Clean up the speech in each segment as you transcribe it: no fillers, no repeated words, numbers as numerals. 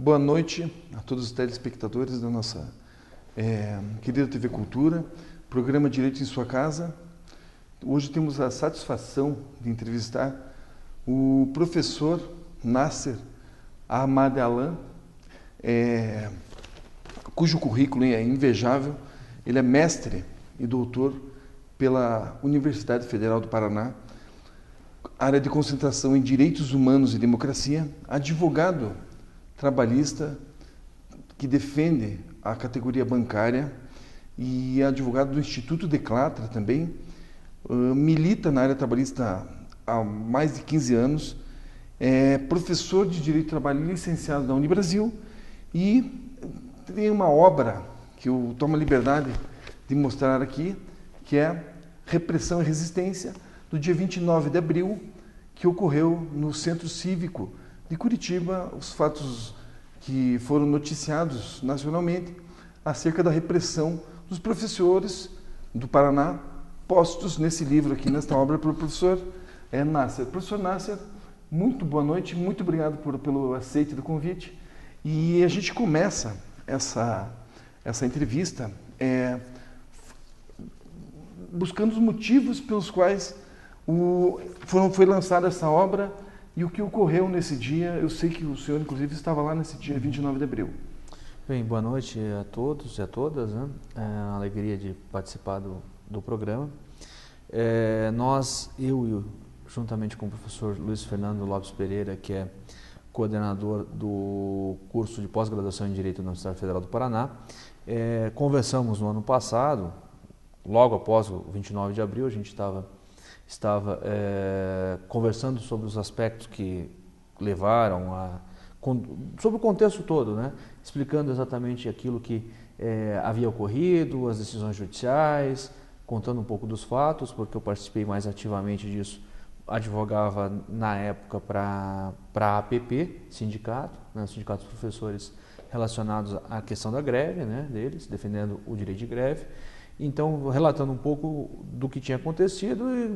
boa noite a todos os telespectadores da nossa querida TV Cultura, programa Direito em Sua Casa. Hoje temos a satisfação de entrevistar o professor Nasser Ahmad Alam, cujo currículo é invejável. Ele é mestre e doutor pela Universidade Federal do Paraná, área de concentração em Direitos Humanos e Democracia, advogado trabalhista que defende a categoria bancária e advogado do Instituto Declatra também, milita na área trabalhista há mais de 15 anos, é professor de Direito do Trabalho licenciado da Unibrasil e tem uma obra que eu tomo a liberdade de mostrar aqui, que é Repressão e Resistência, do dia 29 de abril, que ocorreu no Centro Cívico de Curitiba, os fatos que foram noticiados nacionalmente acerca da repressão dos professores do Paraná, postos nesse livro aqui, nesta obra, pelo professor Nasser. Professor Nasser, muito boa noite, muito obrigado pelo aceite do convite. E a gente começa essa entrevista buscando os motivos pelos quais foi lançada essa obra e o que ocorreu nesse dia. Eu sei que o senhor, inclusive, estava lá nesse dia 29 de abril. Bem, boa noite a todos e a todas, né? É uma alegria de participar do programa. Eu, juntamente com o professor Luiz Fernando Lopes Pereira, que é coordenador do curso de pós-graduação em Direito na Universidade Federal do Paraná, conversamos no ano passado, logo após o 29 de abril, a gente estava conversando sobre os aspectos que levaram sobre o contexto todo, né? Explicando exatamente aquilo que havia ocorrido, as decisões judiciais, contando um pouco dos fatos, porque eu participei mais ativamente disso, advogava na época para a APP, sindicato, né? O Sindicato dos Professores relacionados à questão da greve, né, deles, defendendo o direito de greve. Então, relatando um pouco do que tinha acontecido, e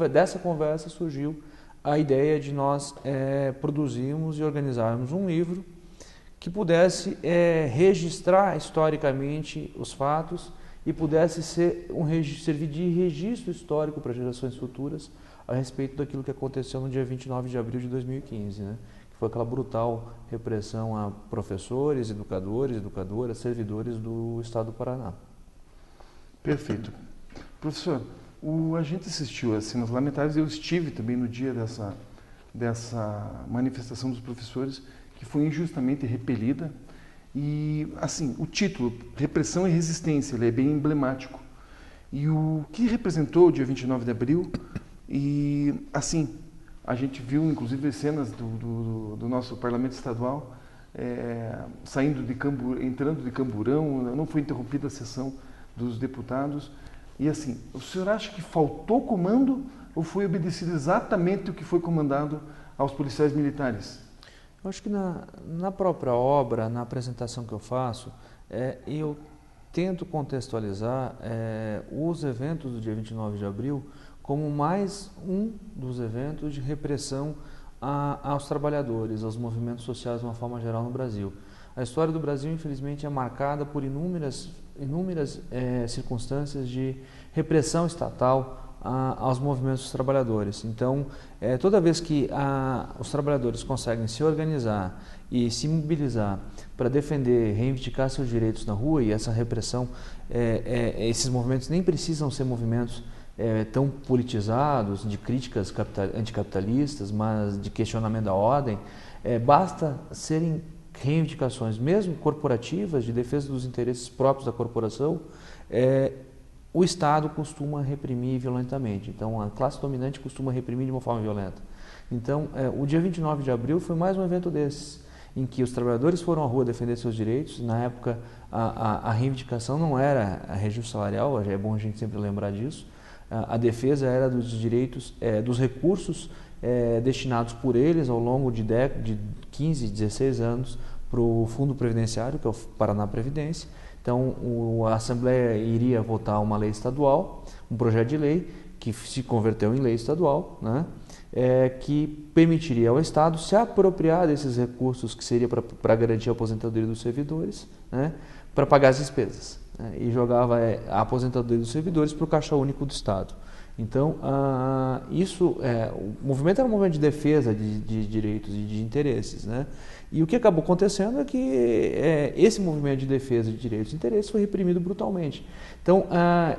dessa conversa surgiu a ideia de nós produzirmos e organizarmos um livro que pudesse registrar historicamente os fatos e pudesse servir de registro histórico para gerações futuras a respeito daquilo que aconteceu no dia 29 de abril de 2015, né? Que foi aquela brutal repressão a professores, educadoras, servidores do Estado do Paraná. Perfeito. Professor, a gente assistiu às cenas lamentáveis, eu estive também no dia dessa manifestação dos professores, que foi injustamente repelida. E, assim, o título, Repressão e Resistência, ele é bem emblemático. E o que representou o dia 29 de abril, e, assim, a gente viu, inclusive, cenas do nosso parlamento estadual entrando de Camburão, não foi interrompida a sessão dos deputados. E assim, o senhor acha que faltou comando ou foi obedecido exatamente o que foi comandado aos policiais militares? Eu acho que na própria obra, na apresentação que eu faço, eu tento contextualizar os eventos do dia 29 de abril como mais um dos eventos de repressão aos trabalhadores, aos movimentos sociais de uma forma geral no Brasil. A história do Brasil, infelizmente, é marcada por inúmeras circunstâncias de repressão estatal aos movimentos dos trabalhadores. Então, toda vez que os trabalhadores conseguem se organizar e se mobilizar para defender, reivindicar seus direitos na rua, e essa repressão, esses movimentos nem precisam ser movimentos tão politizados, de críticas anticapitalistas, mas de questionamento da ordem, basta serem reivindicações, mesmo corporativas, de defesa dos interesses próprios da corporação, o Estado costuma reprimir violentamente. Então, a classe dominante costuma reprimir de uma forma violenta. Então, o dia 29 de abril foi mais um evento desses, em que os trabalhadores foram à rua defender seus direitos. Na época, a reivindicação não era a reajuste salarial, é bom a gente sempre lembrar disso. A defesa era dos direitos, dos recursos destinados por eles ao longo de 15, 16 anos para o Fundo Previdenciário, que é o Paraná Previdência. Então, a Assembleia iria votar uma lei estadual, um projeto de lei, que se converteu em lei estadual, né, que permitiria ao Estado se apropriar desses recursos que seria para garantir a aposentadoria dos servidores, né, para pagar as despesas, né, e jogava a aposentadoria dos servidores para o Caixa Único do Estado. Então, o movimento era um movimento de defesa de direitos e de interesses, né? E o que acabou acontecendo é que esse movimento de defesa de direitos e interesses foi reprimido brutalmente. Então,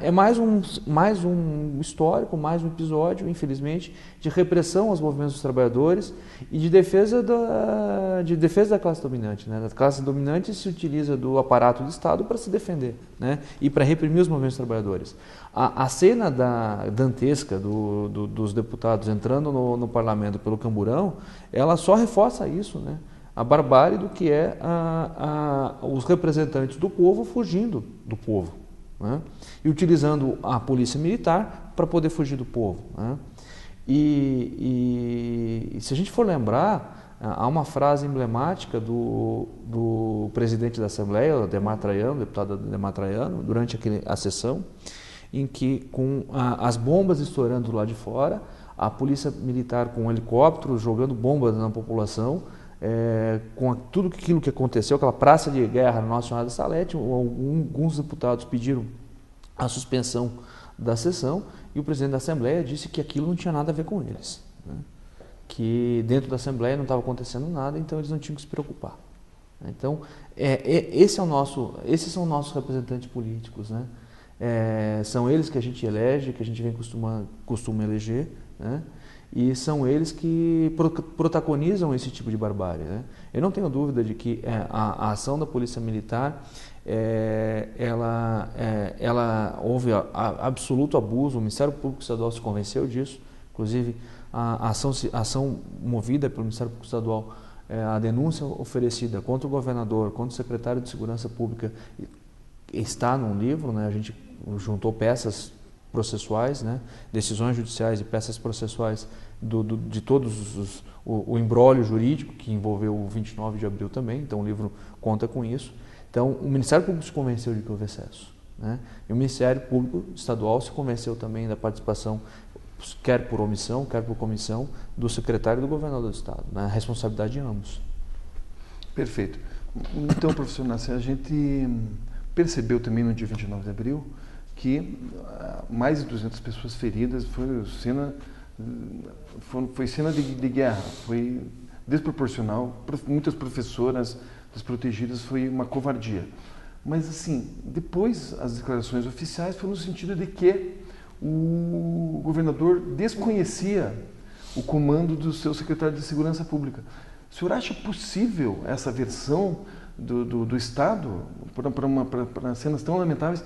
é mais um histórico, mais um episódio, infelizmente, de repressão aos movimentos dos trabalhadores e de defesa da classe dominante, né? A classe dominante se utiliza do aparato do Estado para se defender, né? E para reprimir os movimentos dos trabalhadores. A cena dantesca dos deputados entrando no parlamento pelo camburão, ela só reforça isso, né? A barbárie do que é os representantes do povo fugindo do povo, né? E utilizando a polícia militar para poder fugir do povo, né? E se a gente for lembrar, há uma frase emblemática do presidente da Assembleia, o deputado Ademar Traiano, durante a sessão, em que, com as bombas estourando do lado de fora, a polícia militar com um helicóptero jogando bombas na população, com tudo aquilo que aconteceu, aquela praça de guerra na Nossa Senhora da Salete, alguns deputados pediram a suspensão da sessão e o presidente da Assembleia disse que aquilo não tinha nada a ver com eles, né? Que dentro da Assembleia não estava acontecendo nada, então eles não tinham que se preocupar. Então, esses são os nossos representantes políticos, né? São eles que a gente elege, que a gente costuma eleger, né? E são eles que protagonizam esse tipo de barbárie, né? Eu não tenho dúvida de que a ação da Polícia Militar, houve absoluto abuso, o Ministério Público Estadual se convenceu disso, inclusive a ação movida pelo Ministério Público Estadual, a denúncia oferecida contra o governador, contra o secretário de Segurança Pública, está num livro, né? A gente juntou peças processuais, né? Decisões judiciais e peças processuais de todos o imbróglio jurídico que envolveu o 29 de abril também, então o livro conta com isso. Então o Ministério Público se convenceu de que houve excesso, né? E o Ministério Público Estadual se convenceu também da participação, quer por omissão, quer por comissão, do secretário e do governador do Estado, né? A responsabilidade de ambos. Perfeito. Então, professor Nasser, a gente percebeu também no dia 29 de abril que mais de 200 pessoas feridas, foi cena de guerra, foi desproporcional, muitas professoras desprotegidas, foi uma covardia. Mas assim, depois as declarações oficiais foram no sentido de que o governador desconhecia o comando do seu secretário de Segurança Pública. O senhor acha possível essa versão do Estado para cenas tão lamentáveis?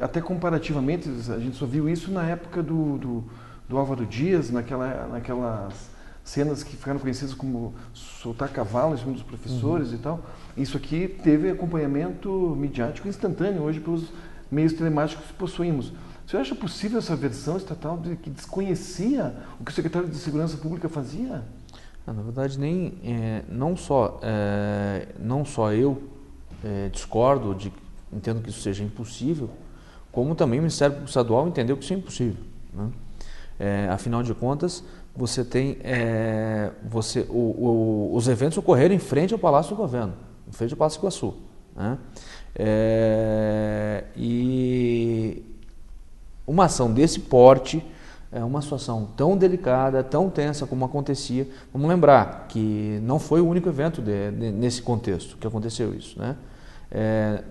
Até comparativamente, a gente só viu isso na época do Álvaro Dias, naquelas cenas que ficaram conhecidas como soltar cavalo em cima dos professores e tal. Isso aqui teve acompanhamento midiático instantâneo hoje pelos meios telemáticos que possuímos. O senhor acha possível essa versão estatal que desconhecia o que o secretário de Segurança Pública fazia? Na verdade, não só eu discordo, entendo que isso seja impossível, como também o Ministério Público Estadual entendeu que isso é impossível, né? Afinal de contas, você tem os eventos ocorreram em frente ao Palácio do Governo, em frente ao Palácio Iguaçu, né? E uma ação desse porte, uma situação tão delicada, tão tensa como acontecia. Vamos lembrar que não foi o único evento nesse contexto que aconteceu isso, né?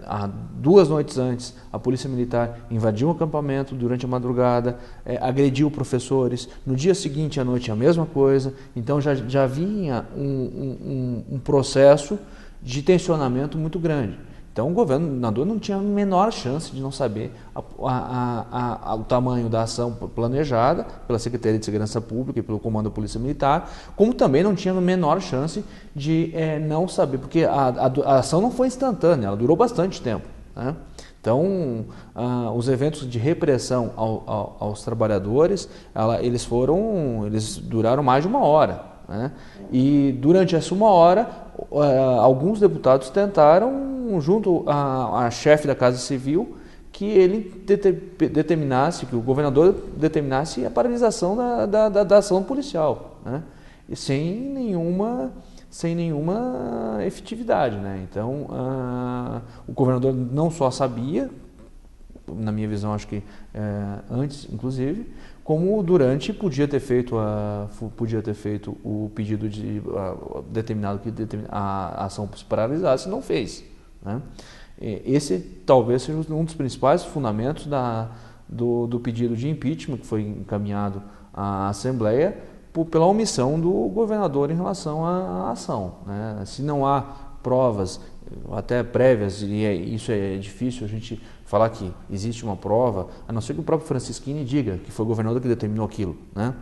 Há 2 noites antes, a Polícia Militar invadiu um acampamento durante a madrugada, agrediu professores. No dia seguinte, à noite, a mesma coisa. Então já vinha um processo de tensionamento muito grande. Então o governador não tinha a menor chance de não saber o tamanho da ação planejada pela Secretaria de Segurança Pública e pelo Comando da Polícia Militar, como também não tinha a menor chance de não saber, porque a ação não foi instantânea, ela durou bastante tempo, né? Então, os eventos de repressão aos trabalhadores, eles duraram mais de 1 hora, né? E durante essa 1 hora, alguns deputados tentaram, junto à chefe da Casa Civil, que ele determinasse, que o governador determinasse a paralisação da ação policial, né? E sem nenhuma efetividade, né? Então, o governador não só sabia, na minha visão, acho que antes, inclusive, como durante podia ter feito o pedido determinado que a ação se paralisasse, não fez, né? Esse talvez seja um dos principais fundamentos do pedido de impeachment que foi encaminhado à Assembleia pela omissão do governador em relação à ação, né? Se não há provas até prévias, e isso é difícil a gente falar que existe uma prova, a não ser que o próprio Francisquini diga que foi o governador que determinou aquilo, né?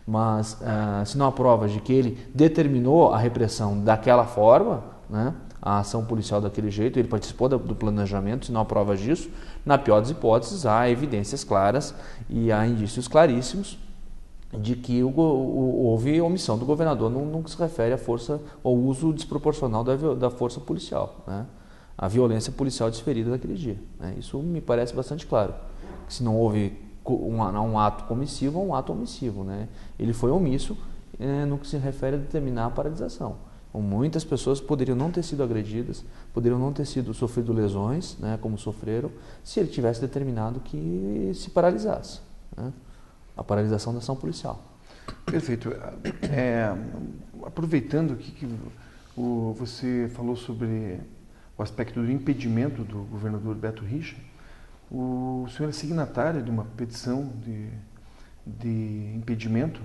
Mas se não há provas de que ele determinou a repressão daquela forma, né, a ação policial daquele jeito, ele participou do planejamento, se não há provas disso, na pior das hipóteses, há evidências claras e há indícios claríssimos de que houve omissão do governador no que se refere à força ou uso desproporcional da força policial, né? A violência policial desferida daquele dia, né? Isso me parece bastante claro. Se não houve um ato comissivo, um ato omissivo, né? Ele foi omisso no que se refere a determinar a paralisação. Então, muitas pessoas poderiam não ter sido agredidas, poderiam não ter sofrido lesões, né, como sofreram, se ele tivesse determinado que se paralisasse, né? A paralisação da ação policial. Perfeito. Aproveitando aqui que você falou sobre o aspecto do impedimento do governador Beto Richa, o senhor é signatário de uma petição de impedimento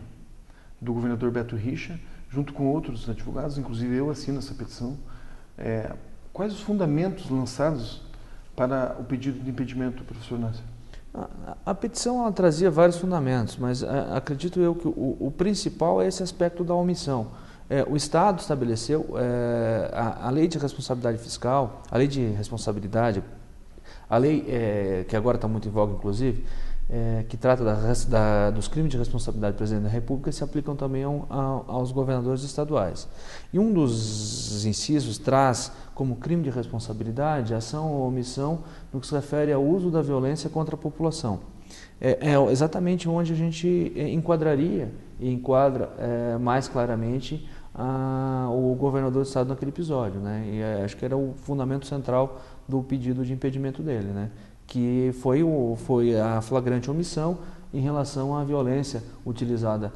do governador Beto Richa, junto com outros advogados, inclusive eu assino essa petição. Quais os fundamentos lançados para o pedido de impedimento, professor Nasser? A petição ela trazia vários fundamentos, mas acredito eu que o principal é esse aspecto da omissão. O Estado estabeleceu a lei de responsabilidade fiscal, a lei de responsabilidade, a lei que agora está muito em voga, inclusive, que trata dos crimes de responsabilidade do presidente da República, se aplicam também aos governadores estaduais. E um dos incisos traz como crime de responsabilidade ação ou omissão no que se refere ao uso da violência contra a população. É exatamente onde a gente enquadraria e enquadra mais claramente o governador do estado naquele episódio, né? E acho que era o fundamento central do pedido de impedimento dele, né? Que foi a flagrante omissão em relação à violência utilizada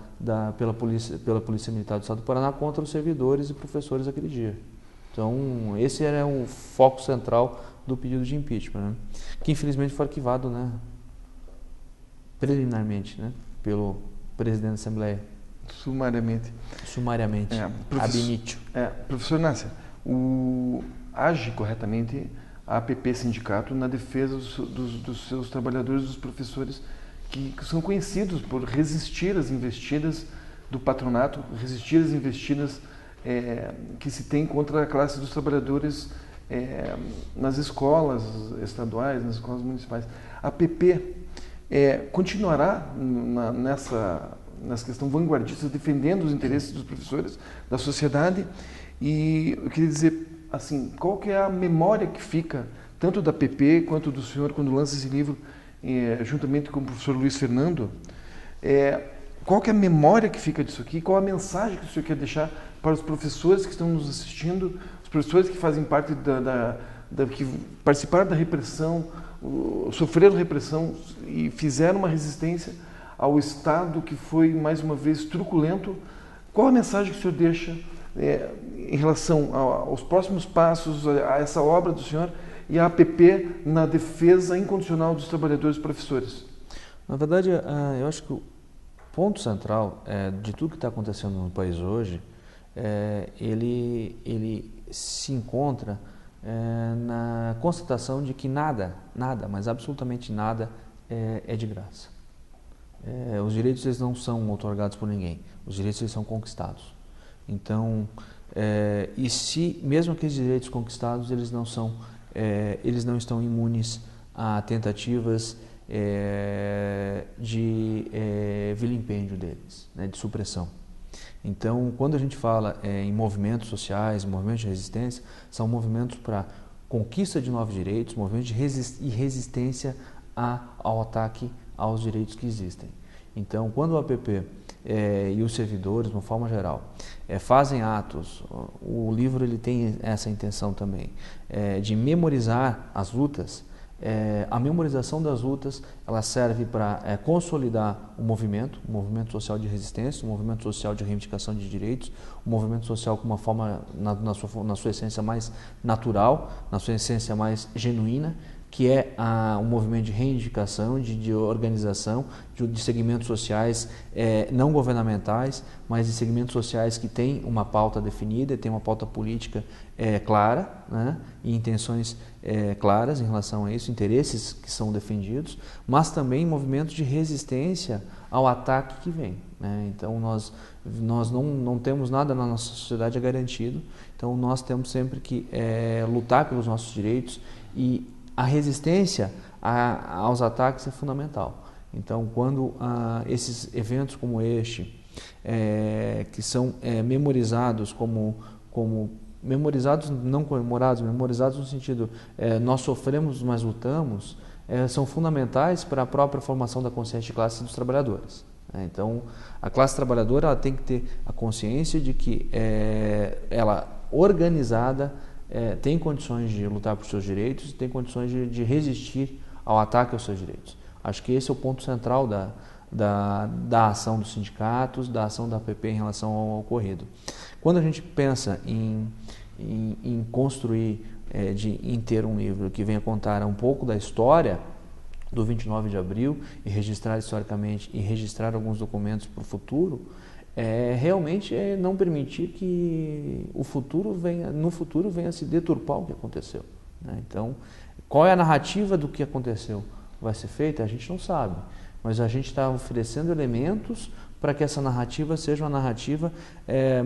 pela Polícia Militar do Estado do Paraná contra os servidores e professores aquele dia. Então, esse era o foco central do pedido de impeachment, né? Que infelizmente foi arquivado, né, preliminarmente, né, pelo presidente da Assembleia. Sumariamente. Ab initio. Professor Nasser, age corretamente a APP Sindicato na defesa dos seus trabalhadores, dos professores que são conhecidos por resistir às investidas do patronato, resistir às investidas que se tem contra a classe dos trabalhadores nas escolas estaduais, nas escolas municipais. A APP continuará nessa questão vanguardista, defendendo os interesses dos professores, da sociedade, e eu queria dizer, assim, qual que é a memória que fica, tanto da APP quanto do senhor, quando lança esse livro, juntamente com o professor Luiz Fernando, qual que é a memória que fica disso aqui, qual a mensagem que o senhor quer deixar para os professores que estão nos assistindo, os professores que fazem parte que participaram da repressão, sofreram repressão e fizeram uma resistência ao Estado que foi, mais uma vez, truculento. Qual a mensagem que o senhor deixa em relação aos próximos passos, a essa obra do senhor e a APP na defesa incondicional dos trabalhadores e professores? Na verdade, eu acho que o ponto central de tudo que está acontecendo no país hoje, ele se encontra na constatação de que nada, mas absolutamente nada é de graça. Os direitos eles não são outorgados por ninguém, os direitos eles são conquistados. Então, e se mesmo aqueles direitos conquistados eles não estão imunes a tentativas de vilipêndio deles, né, de supressão. Então, quando a gente fala em movimentos sociais, movimentos de resistência, são movimentos para conquista de novos direitos, movimentos de resistência ao ataque aos direitos que existem. Então, quando o APP e os servidores, de uma forma geral, fazem atos, o livro ele tem essa intenção também, de memorizar as lutas. A memorização das lutas ela serve para consolidar o movimento social de resistência, um movimento social de reivindicação de direitos, um movimento social com uma forma, na sua essência mais natural, na sua essência mais genuína, que é um movimento de reivindicação, de organização, de segmentos sociais não governamentais, mas de segmentos sociais que têm uma pauta definida, têm uma pauta política clara, né, e intenções claras em relação a isso, interesses que são defendidos, mas também movimentos de resistência ao ataque que vem, né? Então nós não temos nada na nossa sociedade garantido, então nós temos sempre que lutar pelos nossos direitos, e a resistência aos ataques é fundamental. Então, quando esses eventos como este, que são memorizados memorizados, não comemorados, memorizados no sentido nós sofremos, mas lutamos, são fundamentais para a própria formação da consciência de classe dos trabalhadores. Então, a classe trabalhadora ela tem que ter a consciência de que ela, organizada, tem condições de lutar por seus direitos, tem condições de resistir ao ataque aos seus direitos. Acho que esse é o ponto central da ação dos sindicatos, da ação da APP em relação ao ocorrido. Quando a gente pensa em construir, em ter um livro que venha contar um pouco da história do 29 de abril e registrar historicamente e registrar alguns documentos para o futuro, realmente não permitir que no futuro venha se deturpar o que aconteceu, né? Então, qual é a narrativa do que aconteceu? Vai ser feita? A gente não sabe, mas a gente está oferecendo elementos para que essa narrativa seja uma narrativa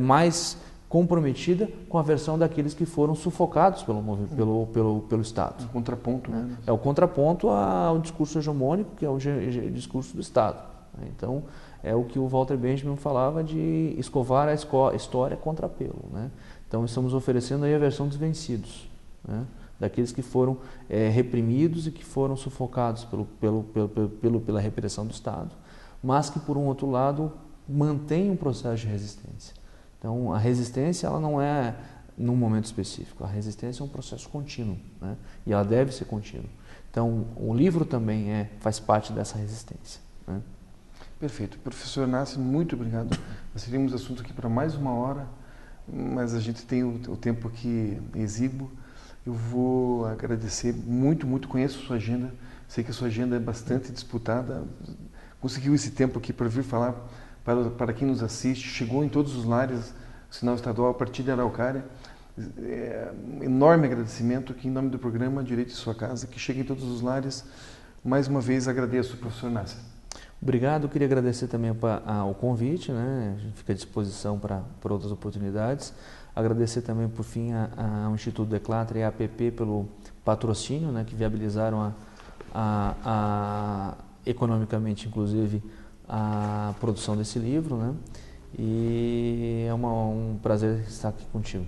mais comprometida com a versão daqueles que foram sufocados pelo Estado. Um contraponto, né? É o contraponto ao discurso hegemônico, que é o discurso do Estado. Então, é o que o Walter Benjamin falava de escovar a história contra pelo, né? Então, estamos oferecendo aí a versão dos vencidos, né? Daqueles que foram reprimidos e que foram sufocados pela repressão do Estado, mas que, por um outro lado, mantém um processo de resistência. Então, a resistência ela não é num momento específico, a resistência é um processo contínuo, né? E ela deve ser contínua. Então, o livro também faz parte dessa resistência, né? Perfeito. Professor Inácio, muito obrigado. Nós teríamos assunto aqui para mais uma hora, mas a gente tem o tempo aqui exíguo. Eu vou agradecer muito, conheço a sua agenda, sei que a sua agenda é bastante disputada, conseguiu esse tempo aqui para vir falar para quem nos assiste, chegou em todos os lares, o sinal estadual a partir de Araucária. Enorme agradecimento aqui em nome do programa Direito de Sua Casa, que chega em todos os lares. Mais uma vez agradeço, professor Inácio. Obrigado, queria agradecer também o convite, né? A gente fica à disposição para outras oportunidades. Agradecer também, por fim, ao Instituto Declatra e à APP pelo patrocínio, né? Que viabilizaram economicamente, inclusive, a produção desse livro, né? E é um prazer estar aqui contigo.